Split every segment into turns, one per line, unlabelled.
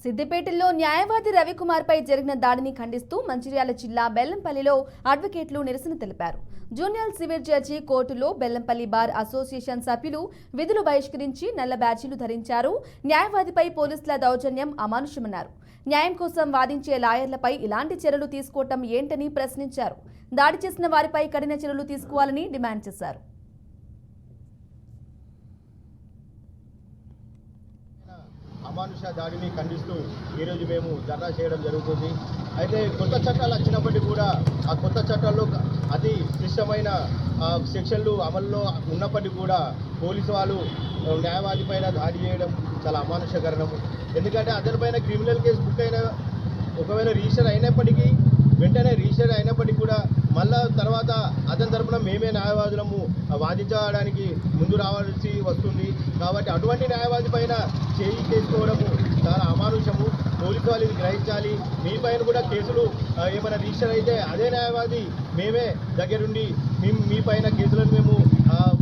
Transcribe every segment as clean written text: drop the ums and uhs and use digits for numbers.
సిద్దిపేటలో న్యాయవాది రవికుమార్పై జరిగిన దాడిని ఖండిస్తూ మంచిర్యాల జిల్లా బెల్లంపల్లిలో అడ్వకేట్లు నిరసన తెలిపారు. జూనియర్ సివిల్ జడ్జి కోర్టులో బెల్లంపల్లి బార్ అసోసియేషన్ సభ్యులు విధులు బహిష్కరించి నల్ల బ్యాడ్జీలు ధరించారు. న్యాయవాదిపై పోలీసుల దౌర్జన్యం అమానుషమన్నారు. న్యాయం కోసం వాదించే లాయర్లపై ఇలాంటి చర్యలు తీసుకోవటం ఏంటని ప్రశ్నించారు. దాడి చేసిన వారిపై కఠిన చర్యలు తీసుకోవాలని డిమాండ్ చేశారు.
అమానుష దాడిని ఖండిస్తూ ఈరోజు మేము ధర్నా చేయడం జరుగుతుంది. అయితే కొత్త చట్టాలు వచ్చినప్పటికీ కూడా ఆ కొత్త చట్టాల్లో అతి క్లిష్టమైన సెక్షన్లు అమల్లో ఉన్నప్పటికీ కూడా పోలీసు వాళ్ళు న్యాయవాది పైన దాడి చేయడం చాలా అమానుషకరణము. ఎందుకంటే అతనిపైన క్రిమినల్ కేసు బుక్ అయిన ఒకవేళ రిజిస్టర్ అయినప్పటికీ వెంటనే రిజిస్టర్ అయినప్పటికీ కూడా మళ్ళా తర్వాత అతని తరపున మేమే న్యాయవాదులము వాదించడానికి ముందు రావాల్సి వస్తుంది. కాబట్టి అటువంటి న్యాయవాది పైన చేయి చేసుకోవడము చాలా అమానుషము. పోలీసు వాళ్ళు ఇది గ్రహించాలి. మీ పైన కూడా కేసులు ఏమైనా రిజిస్టర్ అయితే అదే న్యాయవాది మేమే దగ్గరుండి మీ పైన కేసులను మేము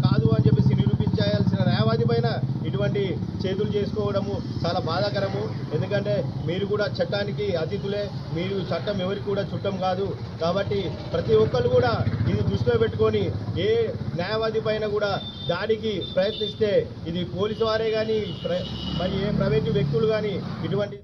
కాదు అని చెప్పేసి నిరూపించాల్సిన న్యాయవాది పైన ఇటువంటి చేతులు చేసుకోవడము చాలా బాధాకరము. ఎందుకంటే మీరు కూడా చట్టానికి అతిథులే, మీరు చట్టం ఎవరికి కూడా చుట్టం కాదు. కాబట్టి ప్రతి ఒక్కరు కూడా ఇది దృష్టిలో పెట్టుకొని ఏ న్యాయవాది పైన కూడా దాడికి ప్రయత్నిస్తే ఇది పోలీసు వారే కానీ మరి ఏ ప్రైవేటు వ్యక్తులు కానీ ఇటువంటి